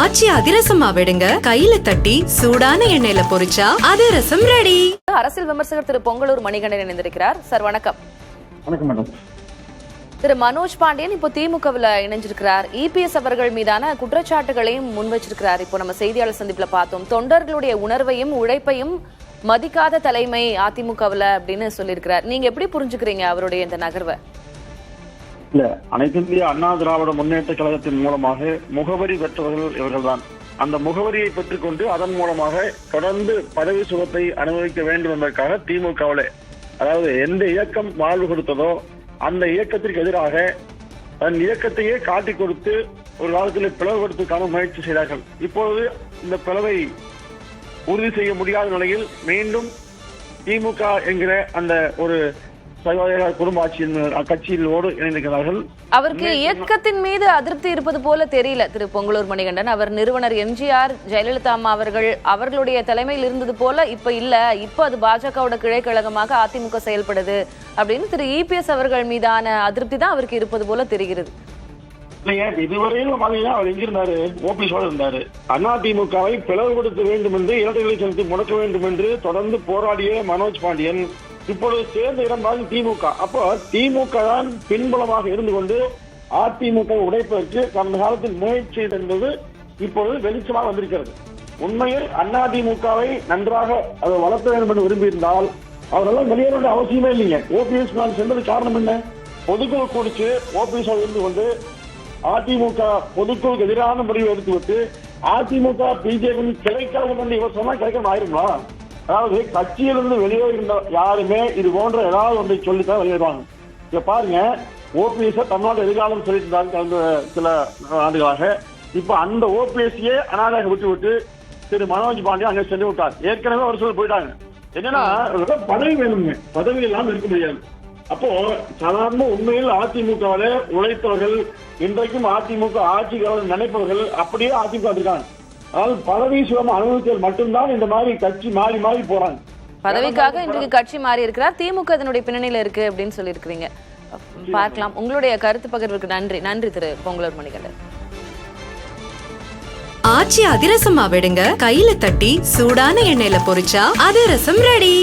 ஆச்சி அதிரசமா விடுங்க, கையில தட்டி சூடான எண்ணெயில பொரிச்சா அதிரசம் ரெடி. அரசியல் விமர்சகர் திரு பொங்கலூர் மணிகண்டன் இணைந்திருக்கிறார். சார் வணக்கம். வணக்கம் மேடம். திரு மனோஜ் பாண்டியன் இப்போ திமுகவில் இணைஞ்சிருக்கிறார். இபிஎஸ் அவர்கள் மீதான குற்றச்சாட்டுகளையும் முன் வச்சிருக்கிறார். இப்போ நம்ம செய்தியாளர் சந்திப்புல பார்த்தோம், தொண்டர்களுடைய உணர்வையும் உழைப்பையும் மதிக்காத தலைமை அதிமுகவில் அப்படின்னு சொல்லியிருக்கிறார். நீங்க எப்படி புரிஞ்சுக்கிறீங்க அவருடைய இந்த நகர்வை? இல்ல, அனைத்து இந்திய அண்ணா திராவிட முன்னேற்ற கழகத்தின் மூலமாக முகவரி பெற்றவர்கள் இவர்கள்தான். அந்த முகவரியை பெற்றுக்கொண்டு அதன் மூலமாக தொடர்ந்து பதவி சுகத்தை அனுபவிக்க வேண்டும் என்பதற்காக திமுகவிலே, அதாவது எந்த இயக்கம் வாழ்வு கொடுத்ததோ அந்த இயக்கத்திற்கு எதிராக தன் இயக்கத்தையே காட்டிக் கொடுத்து ஒரு காலத்தில் பிளவுபடுத்துவதற்கான முயற்சி செய்தார்கள். இப்பொழுது இந்த பிளவை உறுதி செய்ய முடியாத நிலையில் மீண்டும் திமுக என்கிற அந்த ஒரு குடும்ப ஆட்சியின் கட்சியிலோடு இணைந்திருக்கிறார்கள். அவருக்கு இயக்கத்தின் மீது அதிருப்தி இருப்பது போல தெரியல திரு பொங்கலூர் மணிகண்டன். அவர் நிறுவனர் எம்ஜிஆர் ஜெயலலிதா அம்மா அவர்களுடைய தலைமையில் இருந்தது போல இப்ப இல்ல, இப்ப அது பாஜகவோட கிளை கழகமாக அதிமுக செயல்படுது அப்படின்னு திரு இபிஎஸ் அவர்கள் மீதான அதிருப்தி தான் அவருக்கு இருப்பது போல தெரிகிறது. இதுவரையிலும் அவர் எங்கிருந்தாரு? ஓபிஎஸோடு இருந்தாரு. அதிமுகவை பிளவுபடுத்த வேண்டும் என்று இரட்டைகளை செலுத்தி முடக்க வேண்டும் என்று தொடர்ந்து போராடிய மனோஜ் பாண்டியன் இப்பொழுது சேர்ந்த இடம் திமுக. அப்போ திமுக தான் பின்புலமாக இருந்து கொண்டு அதிமுக உடைப்பதற்கு கடந்த காலத்தில் முயற்சி என்பது இப்பொழுது வெளிச்சமாக வந்திருக்கிறது. உண்மையில் அதிமுகவை நன்றாக அதை வளர்த்த வேண்டும் என்று விரும்பியிருந்தால் அவரெல்லாம் வெளியேற வேண்டிய அவசியமே இல்லைங்க. ஓபிஎஸ் நான் சென்றது காரணம் என்ன? பொதுக்குழு கூடிச்சு ஓபிஎஸ் இருந்து கொண்டு அதிமுக பொதுக்குழுக்கு எதிரான முடிவை எடுத்துவிட்டு அதிமுக பிஜேபி கிடைக்காது என்று இவர் சொன்னா கிடைக்காம ஆயிருமா? அதாவது கட்சியிலிருந்து வெளியேறுகின்ற யாருமே இது போன்ற ஏதாவது ஒன்றை சொல்லித்தான் வெளியேறுவாங்க. இப்ப பாருங்க, ஓபிஎஸ் தமிழ்நாடு எதிர்காலம் சொல்லியிருந்தாங்க கடந்த சில ஆண்டுகளாக. இப்ப அந்த ஓபிஎஸ்சியே அனாதாக விட்டு திரு மனோஜ் பாண்டியன் அங்கே சென்று விட்டார். ஏற்கனவே ஒரு சிலர் போயிட்டாங்க. என்னன்னா பதவி வேணுங்க, பதவி இல்லாமல் இருக்க முடியாது. அப்போ சாதாரண உண்மையில் அதிமுகவில உழைத்தவர்கள், இன்றைக்கும் அதிமுக ஆட்சிக்காரர்கள் நினைப்பவர்கள் அப்படியே அதிமுக இருக்காங்க. அதாவது பதவி சுகம் அனுபவித்தல் மட்டும்தான் இந்த மாதிரி கட்சி மாறி மாறி போறாங்க. பதவிக்காக இன்றைக்கு கட்சி மாறி இருக்கிறார். திமுக இதனுடைய பின்னணியில இருக்கு அப்படின்னு சொல்லி இருக்கிறீங்க. பார்க்கலாம். உங்களுடைய கருத்து பகிர்வுக்கு நன்றி. நன்றி திரு பொங்கலூர் மணிகண்டன். ஆச்சி அதிரசமா விடுங்க, கையில தட்டி சூடான எண்ணெயில பொரிச்சா அதிரசம் ரெடி.